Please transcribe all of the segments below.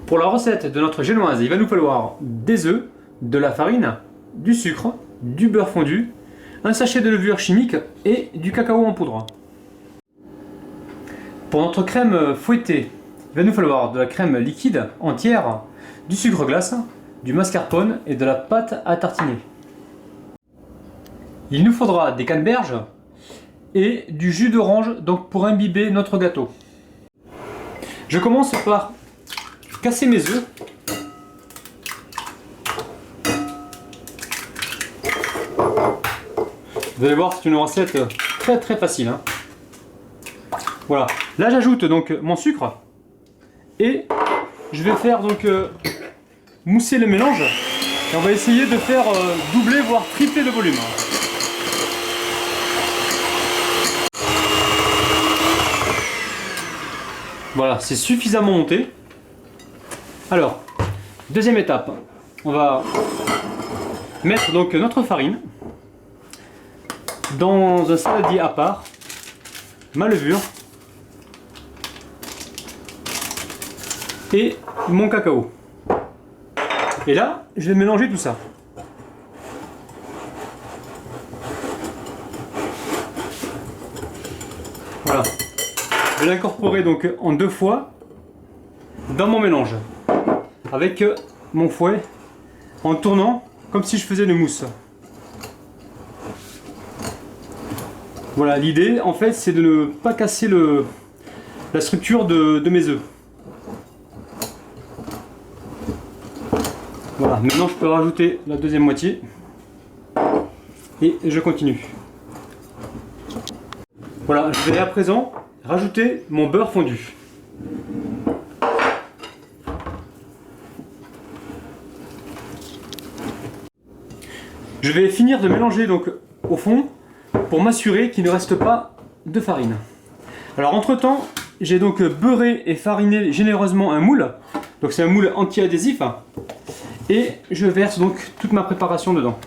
Pour la recette de notre génoise, il va nous falloir des œufs, de la farine, du sucre, du beurre fondu, un sachet de levure chimique et du cacao en poudre. Pour notre crème fouettée, il va nous falloir de la crème liquide entière, du sucre glace, du mascarpone et de la pâte à tartiner. Il nous faudra des canneberges et du jus d'orange donc pour imbiber notre gâteau. Je commence par casser mes œufs. Vous allez voir, c'est une recette très facile, hein. Voilà, là j'ajoute donc mon sucre et je vais faire donc mousser le mélange et on va essayer de faire doubler voire tripler le volume. Voilà, c'est suffisamment monté. Alors, deuxième étape, on va mettre donc notre farine dans un saladier à part, ma levure et mon cacao. Et là, je vais mélanger tout ça. Voilà. Je vais l'incorporer donc en 2 fois dans mon mélange avec mon fouet en tournant comme si je faisais une mousse. Voilà, l'idée en fait c'est de ne pas casser la structure de mes œufs. Voilà, maintenant je peux rajouter la deuxième moitié et je continue. Voilà, je vais à présent rajouter mon beurre fondu. Je vais finir de mélanger donc au fond pour m'assurer qu'il ne reste pas de farine. Alors entre temps, j'ai donc beurré et fariné généreusement un moule. Donc c'est un moule anti-adhésif. Et je verse donc toute ma préparation dedans.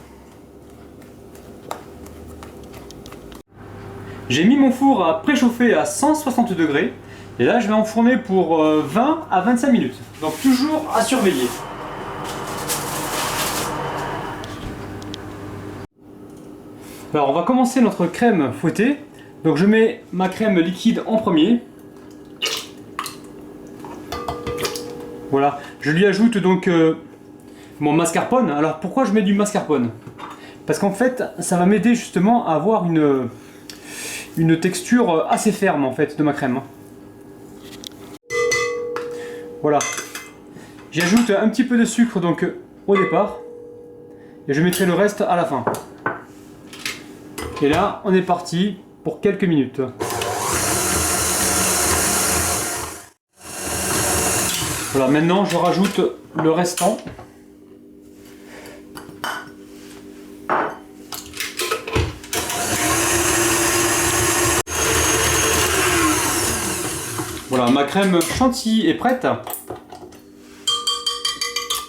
J'ai mis mon four à préchauffer à 160 degrés. Et là je vais enfourner pour 20 à 25 minutes. Donc toujours à surveiller. Alors on va commencer notre crème fouettée. Donc je mets ma crème liquide en premier. Voilà, je lui ajoute donc mon mascarpone. Alors pourquoi je mets du mascarpone? Parce qu'en fait ça va m'aider justement à avoir une texture assez ferme en fait de ma crème. Voilà, j'ajoute un petit peu de sucre donc au départ et je mettrai le reste à la fin. Et là, on est parti pour quelques minutes. Voilà, maintenant je rajoute le restant. Voilà, ma crème chantilly est prête.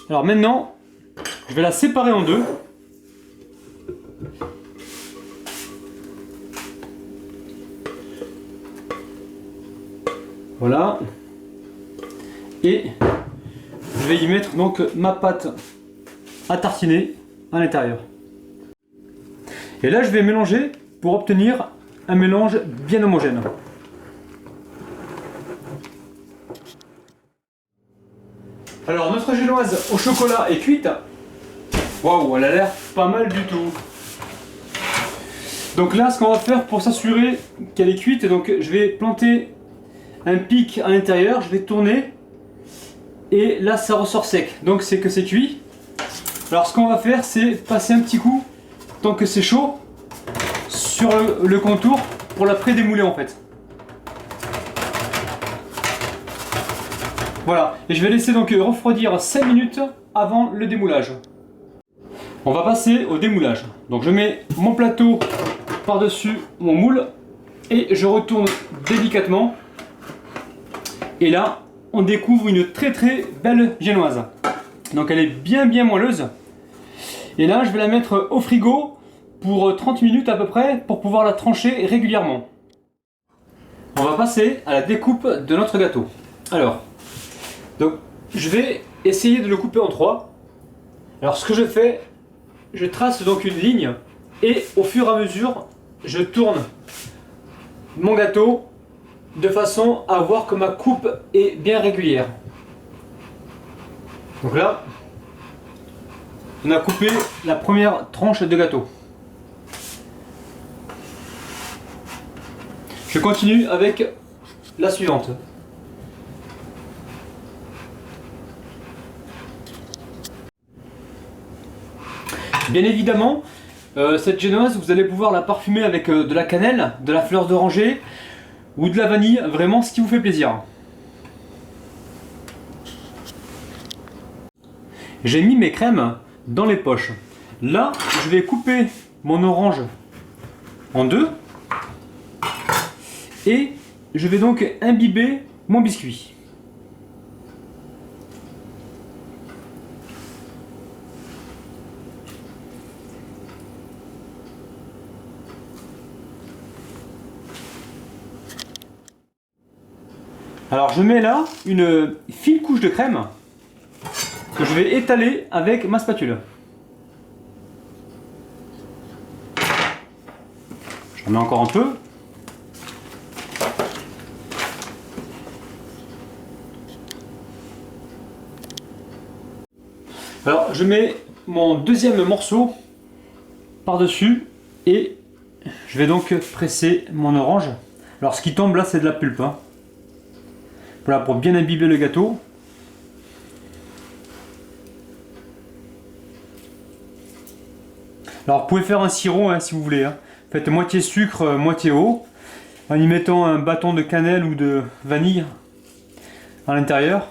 Alors maintenant, je vais la séparer en deux. Voilà, et je vais y mettre donc ma pâte à tartiner à l'intérieur. Et là je vais mélanger pour obtenir un mélange bien homogène. Alors notre génoise au chocolat est cuite. Waouh, elle a l'air pas mal du tout. Donc là ce qu'on va faire pour s'assurer qu'elle est cuite, donc je vais planter un pic à l'intérieur, je vais tourner et là ça ressort sec, donc c'est que c'est cuit. Alors ce qu'on va faire c'est passer un petit coup tant que c'est chaud sur le contour pour la pré-démouler en fait. Voilà, et je vais laisser donc refroidir 5 minutes avant le démoulage. On va passer au démoulage. Donc je mets mon plateau par-dessus mon moule et je retourne délicatement. Et là, on découvre une très belle génoise. Donc elle est bien moelleuse. Et là, je vais la mettre au frigo pour 30 minutes à peu près pour pouvoir la trancher régulièrement. On va passer à la découpe de notre gâteau. Alors, donc je vais essayer de le couper en 3. Alors ce que je fais, je trace donc une ligne et au fur et à mesure, je tourne mon gâteau de façon à voir que ma coupe est bien régulière. Donc là, on a coupé la première tranche de gâteau. Je continue avec la suivante. Bien évidemment, cette génoise, vous allez pouvoir la parfumer avec de la cannelle, de la fleur d'oranger ou de la vanille, vraiment ce qui vous fait plaisir. J'ai mis mes crèmes dans les poches. Là, je vais couper mon orange en deux et je vais donc imbiber mon biscuit. Alors je mets là une fine couche de crème que je vais étaler avec ma spatule. J'en mets encore un peu. Alors je mets mon deuxième morceau par-dessus et je vais donc presser mon orange. Alors ce qui tombe là c'est de la pulpe, hein. Voilà, pour bien imbiber le gâteau. Alors vous pouvez faire un sirop hein, si vous voulez, hein. Faites moitié sucre, moitié eau, en y mettant un bâton de cannelle ou de vanille à l'intérieur.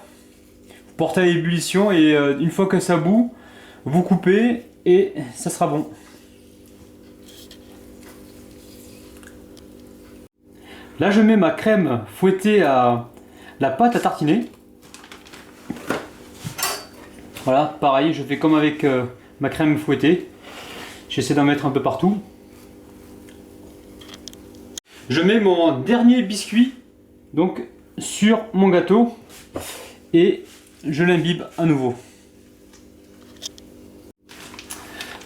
Vous portez à l'ébullition et une fois que ça bout, vous coupez et ça sera bon. Là je mets ma crème fouettée à la pâte à tartiner. Voilà, pareil, je fais comme avec ma crème fouettée. J'essaie d'en mettre un peu partout. Je mets mon dernier biscuit donc sur mon gâteau et je l'imbibe à nouveau.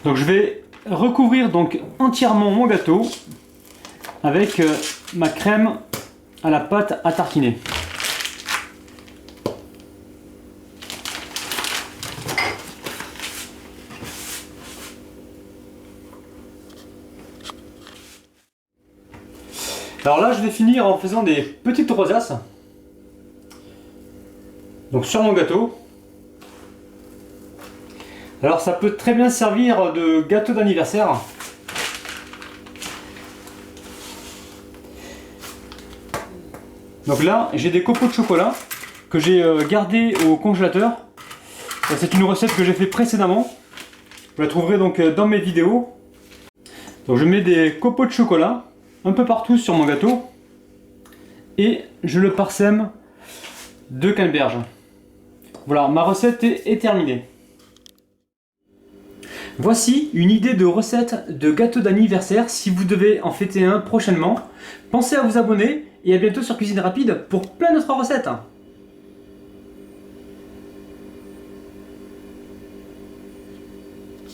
Donc je vais recouvrir donc entièrement mon gâteau avec ma crème à la pâte à tartiner. Alors là, je vais finir en faisant des petites rosaces. Donc sur mon gâteau. Alors ça peut très bien servir de gâteau d'anniversaire. Donc là, j'ai des copeaux de chocolat que j'ai gardés au congélateur. C'est une recette que j'ai fait précédemment. Vous la trouverez donc dans mes vidéos. Donc je mets des copeaux de chocolat un peu partout sur mon gâteau et je le parsème de canneberge. Voilà, ma recette est terminée. Voici une idée de recette de gâteau d'anniversaire si vous devez en fêter un prochainement. Pensez à vous abonner et à bientôt sur Cuisine Rapide pour plein d'autres recettes.